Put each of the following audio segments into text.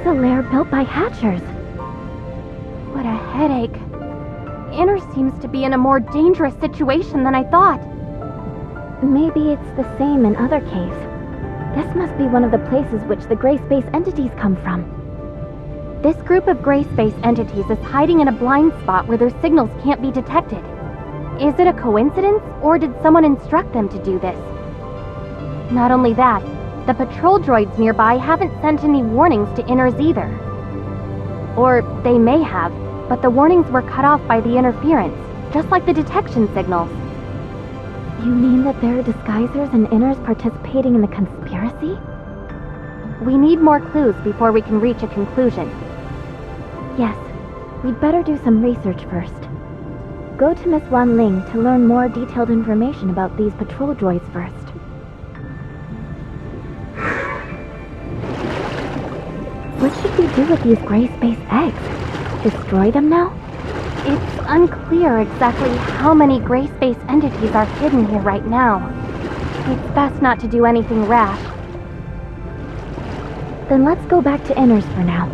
a lair built by hatchers. What a headache. Inner seems to be in a more dangerous situation than I thought. Maybe it's the same in other caves. This must be one of the places which the gray space entities come from. This group of gray space entities is hiding in a blind spot where their signals can't be detected. Is it a coincidence, or did someone instruct them to do this? Not only that, the patrol droids nearby haven't sent any warnings to Inners either. Or they may have, but the warnings were cut off by the interference, just like the detection signals. You mean that there are disguisers and Inners participating in the conspiracy? We need more clues before we can reach a conclusion. Yes, we'd better do some research first. Go to Miss Wan Ling to learn more detailed information about these patrol droids first. What should we do with these gray space eggs? Destroy them now? It's unclear exactly how many gray space entities are hidden here right now. It's best not to do anything rash. Then let's go back to Inners for now.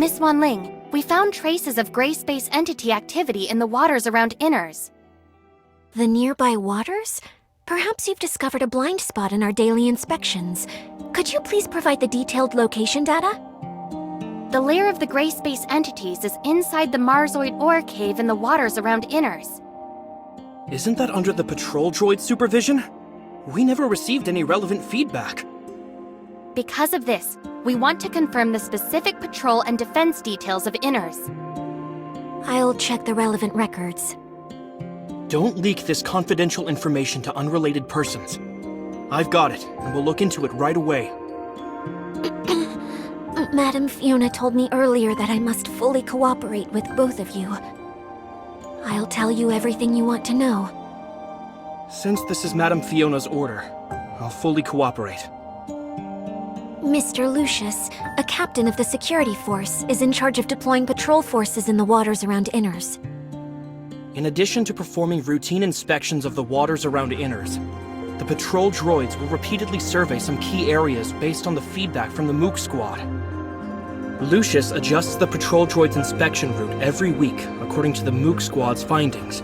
Miss Wan Ling, we found traces of gray space entity activity in the waters around Inners. The nearby waters? Perhaps you've discovered a blind spot in our daily inspections. Could you please provide the detailed location data? The lair of the gray space entities is inside the Marzoid ore cave in the waters around Inners. Isn't that under the patrol droid supervision? We never received any relevant feedback. Because of this, we want to confirm the specific patrol and defense details of Inners. I'll check the relevant records. Don't leak this confidential information to unrelated persons. I've got it, and we'll look into it right away. Madam Fiona told me earlier that I must fully cooperate with both of you. I'll tell you everything you want to know. Since this is Madam Fiona's order, I'll fully cooperate. Mr. Lucius, a captain of the security force, is in charge of deploying patrol forces in the waters around Inners. In addition to performing routine inspections of the waters around Inners, the patrol droids will repeatedly survey some key areas based on the feedback from the Mook squad. Lucius adjusts the patrol droid's inspection route every week according to the Mook squad's findings.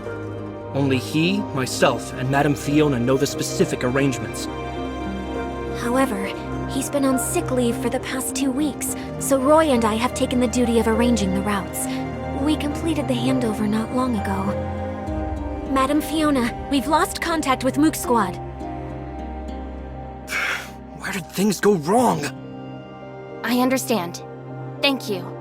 Only he, myself, and Madame Fiona know the specific arrangements. However, he's been on sick leave for the past 2 weeks, so Roy and I have taken the duty of arranging the routes. We completed the handover not long ago. Madame Fiona, we've lost contact with Mook Squad. Where did things go wrong? I understand. Thank you.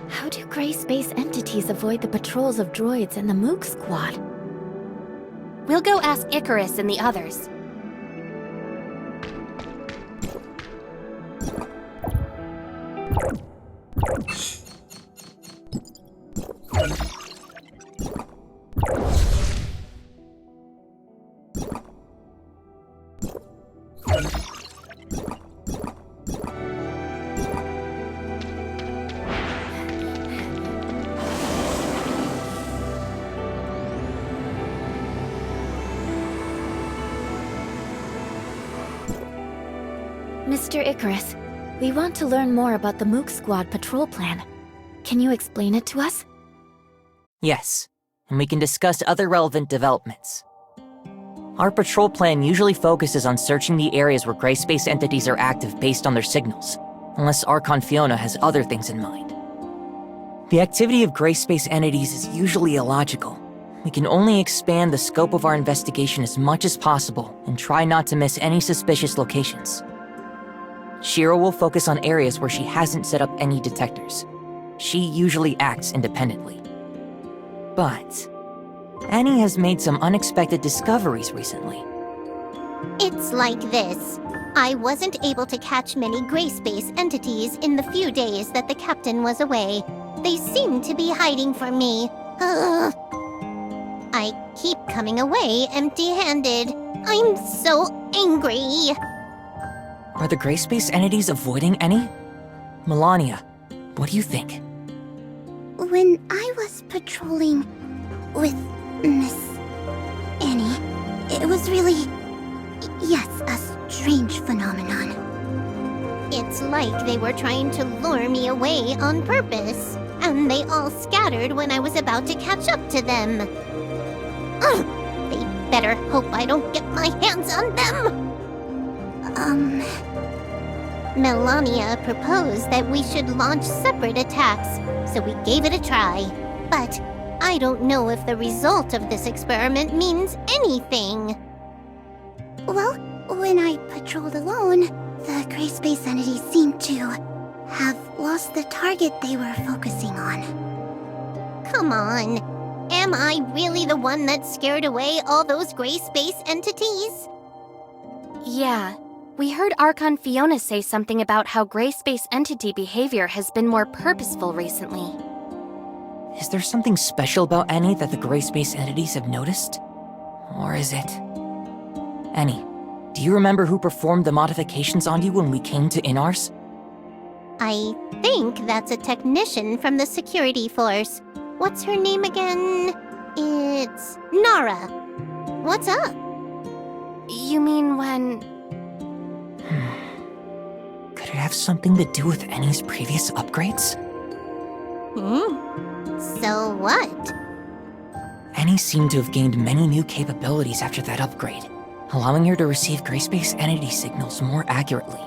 How do gray space entities avoid the patrols of droids and the Mook squad? We'll go ask Icarus and the others. Mr. Icarus, we want to learn more about the Mook squad patrol plan. Can you explain it to us? Yes, and we can discuss other relevant developments. Our patrol plan usually focuses on searching the areas where gray space entities are active based on their signals, unless Archon Fiona has other things in mind. The activity of gray space entities is usually illogical. We can only expand the scope of our investigation as much as possible and try not to miss any suspicious locations. Shiro will focus on areas where she hasn't set up any detectors. She usually acts independently. But Annie has made some unexpected discoveries recently. It's like this. I wasn't able to catch many gray space entities in the few days that the captain was away. They seem to be hiding from me. Ugh. I keep coming away empty-handed. I'm so angry. Are the gray space entities avoiding Annie? Melania, what do you think? When I was patrolling with Miss Annie, it was really, yes, a strange phenomenon. It's like they were trying to lure me away on purpose, and they all scattered when I was about to catch up to them. Ugh, they better hope I don't get my hands on them! Melania proposed that we should launch separate attacks, so we gave it a try. But I don't know if the result of this experiment means anything. Well, when I patrolled alone, the gray space entities seemed to have lost the target they were focusing on. Come on. Am I really the one that scared away all those gray space entities? Yeah. We heard Archon Fiona say something about how gray space entity behavior has been more purposeful recently. Is there something special about Annie that the gray space entities have noticed? Or is it... Annie, do you remember who performed the modifications on you when we came to Inars? I think that's a technician from the security force. What's her name again? It's NARA. What's up? You mean when... Could it have something to do with Annie's previous upgrades? So what? Annie seemed to have gained many new capabilities after that upgrade, allowing her to receive gray space entity signals more accurately.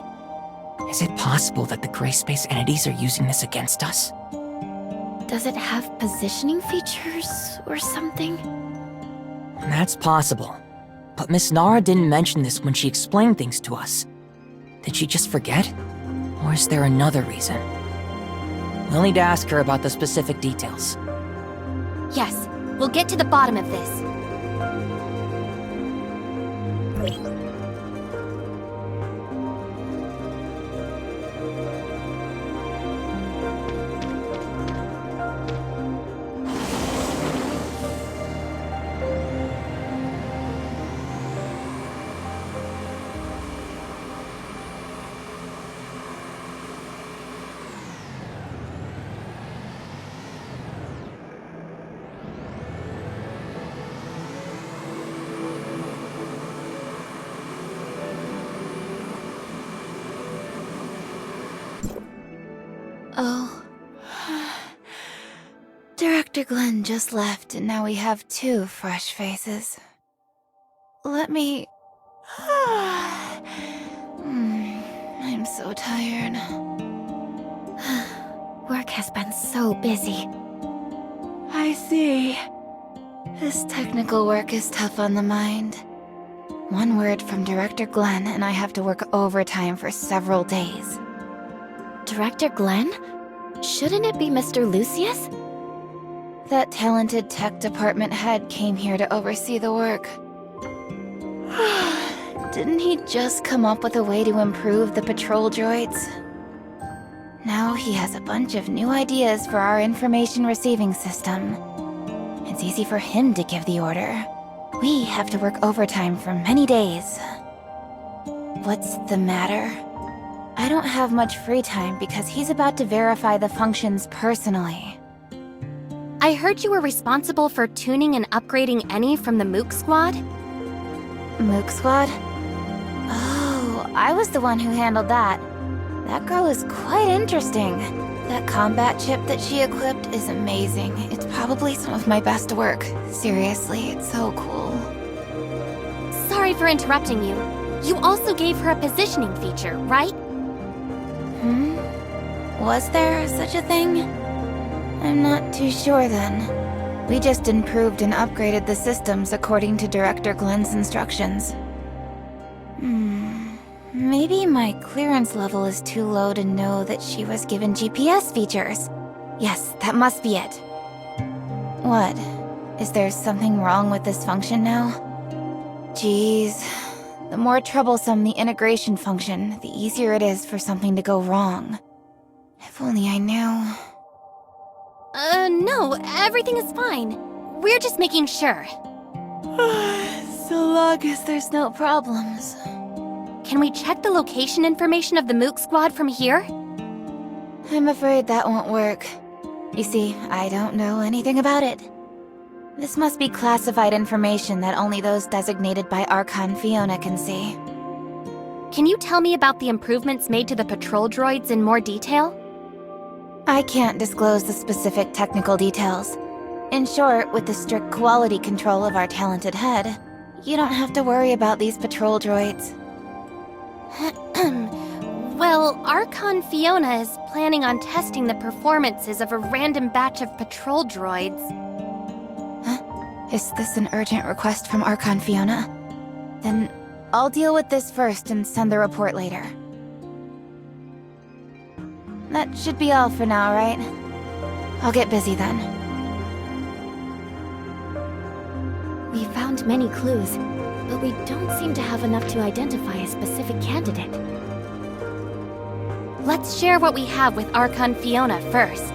Is it possible that the gray space entities are using this against us? Does it have positioning features or something? That's possible. But Miss Nara didn't mention this when she explained things to us. Did she just forget? Or is there another reason? We'll need to ask her about the specific details. Yes, we'll get to the bottom of this. Oh. Director Glenn just left, and now we have 2 fresh faces. Let me... I'm so tired. Work has been so busy. I see. This technical work is tough on the mind. One word from Director Glenn, and I have to work overtime for several days. Director Glenn? Shouldn't it be Mr. Lucius? That talented tech department head came here to oversee the work. Didn't he just come up with a way to improve the patrol droids? Now he has a bunch of new ideas for our information receiving system. It's easy for him to give the order. We have to work overtime for many days. What's the matter? I don't have much free time because he's about to verify the functions personally. I heard you were responsible for tuning and upgrading any from the Mook Squad? Mook Squad? Oh, I was the one who handled that. That girl is quite interesting. That combat chip that she equipped is amazing. It's probably some of my best work. Seriously, it's so cool. Sorry for interrupting you. You also gave her a positioning feature, right? Was there such a thing? I'm not too sure then. We just improved and upgraded the systems according to Director Glenn's instructions. Maybe my clearance level is too low to know that she was given GPS features. Yes, that must be it. What? Is there something wrong with this function now? Jeez. The more troublesome the integration function, the easier it is for something to go wrong. If only I knew. No, everything is fine. We're just making sure. So long as there's no problems. Can we check the location information of the Mook Squad from here? I'm afraid that won't work. You see, I don't know anything about it. This must be classified information that only those designated by Archon Fiona can see. Can you tell me about the improvements made to the patrol droids in more detail? I can't disclose the specific technical details. In short, with the strict quality control of our talented head, you don't have to worry about these patrol droids. Well, Archon Fiona is planning on testing the performances of a random batch of patrol droids. Is this an urgent request from Archon Fiona? Then I'll deal with this first and send the report later. That should be all for now, right? I'll get busy then. We found many clues, but we don't seem to have enough to identify a specific candidate. Let's share what we have with Archon Fiona first.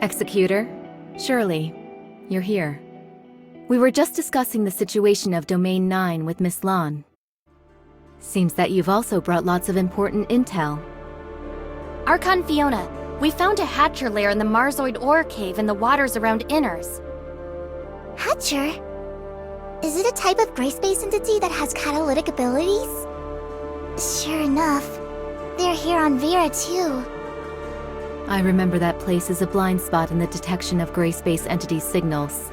Executor, Shirley, you're here. We were just discussing the situation of Domain 9 with Miss Lon. Seems that you've also brought lots of important intel. Archon Fiona, we found a Hatcher lair in the Marzoid ore cave in the waters around Inners. Hatcher? Is it a type of gray space entity that has catalytic abilities? Sure enough, they're here on Vera too. I remember that place is a blind spot in the detection of gray space entity signals.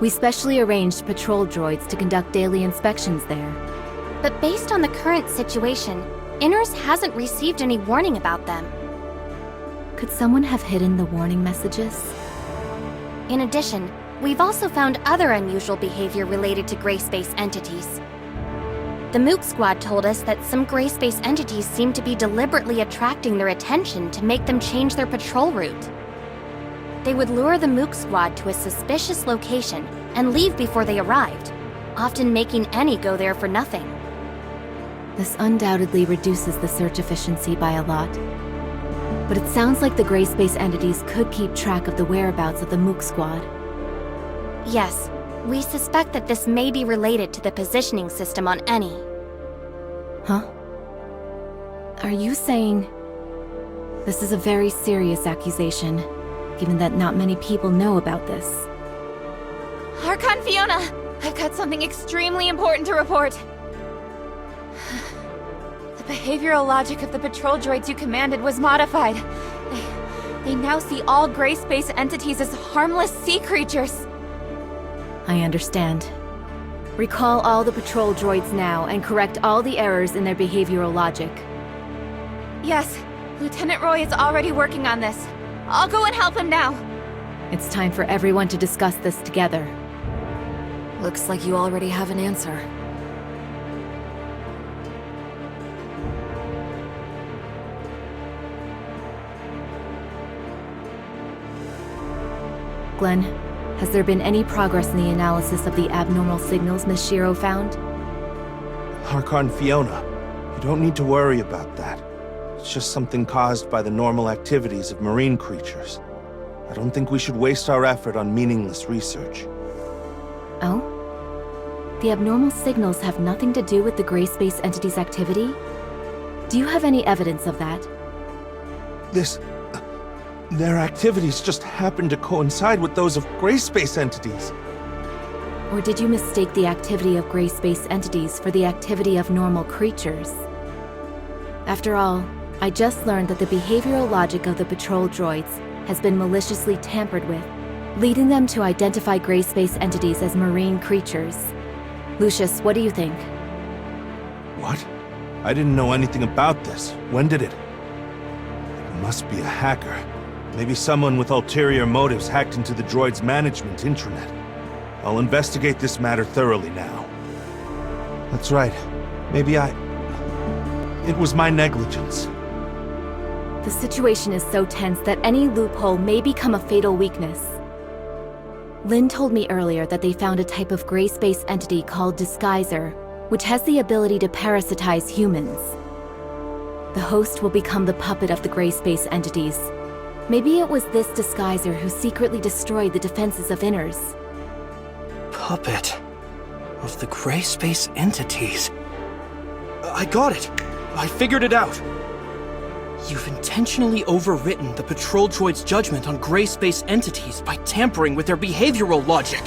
We specially arranged patrol droids to conduct daily inspections there. But based on the current situation, Inners hasn't received any warning about them. Could someone have hidden the warning messages? In addition, we've also found other unusual behavior related to gray space entities. The Mook Squad told us that some gray space entities seem to be deliberately attracting their attention to make them change their patrol route. They would lure the Mook Squad to a suspicious location and leave before they arrived, often making any go there for nothing. This undoubtedly reduces the search efficiency by a lot. But it sounds like the gray space entities could keep track of the whereabouts of the Mook Squad. Yes, we suspect that this may be related to the positioning system on Eni. Huh? Are you saying... This is a very serious accusation, given that not many people know about this. Archon Fiona! I've got something extremely important to report. The behavioral logic of the patrol droids you commanded was modified. They now see all gray space entities as harmless sea creatures. I understand. Recall all the patrol droids now and correct all the errors in their behavioral logic. Yes, Lieutenant Roy is already working on this. I'll go and help him now. It's time for everyone to discuss this together. Looks like you already have an answer. Glenn, has there been any progress in the analysis of the abnormal signals Miss Shiro found? Archon Fiona, you don't need to worry about that. It's just something caused by the normal activities of marine creatures. I don't think we should waste our effort on meaningless research. Oh? The abnormal signals have nothing to do with the gray space entity's activity? Do you have any evidence of that? Their activities just happen to coincide with those of gray space entities. Or did you mistake the activity of gray space entities for the activity of normal creatures? After all, I just learned that the behavioral logic of the patrol droids has been maliciously tampered with, leading them to identify gray space entities as marine creatures. Lucius, what do you think? What? I didn't know anything about this. When did it? It must be a hacker. Maybe someone with ulterior motives hacked into the droid's management intranet. I'll investigate this matter thoroughly now. That's right. It was my negligence. The situation is so tense that any loophole may become a fatal weakness. Lynn told me earlier that they found a type of gray space entity called Disguiser, which has the ability to parasitize humans. The host will become the puppet of the gray space entities. Maybe it was this Disguiser who secretly destroyed the defenses of Inners. Puppet of the gray space entities. I got it! I figured it out! You've intentionally overwritten the patrol droid's judgment on gray space entities by tampering with their behavioral logic.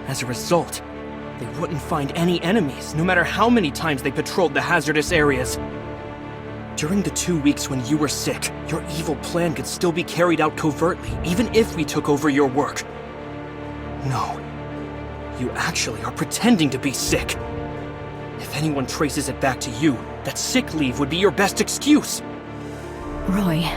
As a result, they wouldn't find any enemies, no matter how many times they patrolled the hazardous areas. During the 2 weeks when you were sick, your evil plan could still be carried out covertly, even if we took over your work. No. You actually are pretending to be sick. If anyone traces it back to you, that sick leave would be your best excuse. Roy.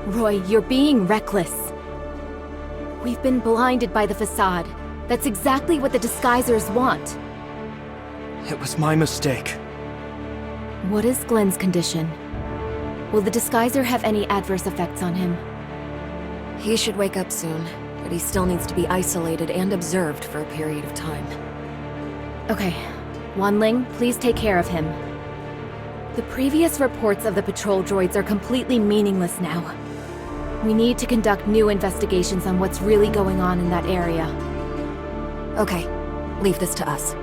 Roy, you're being reckless. We've been blinded by the facade. That's exactly what the Disguisers want. It was my mistake. What is Glenn's condition? Will the Disguiser have any adverse effects on him? He should wake up soon, but he still needs to be isolated and observed for a period of time. Okay. Wanling, please take care of him. The previous reports of the patrol droids are completely meaningless now. We need to conduct new investigations on what's really going on in that area. Okay, leave this to us.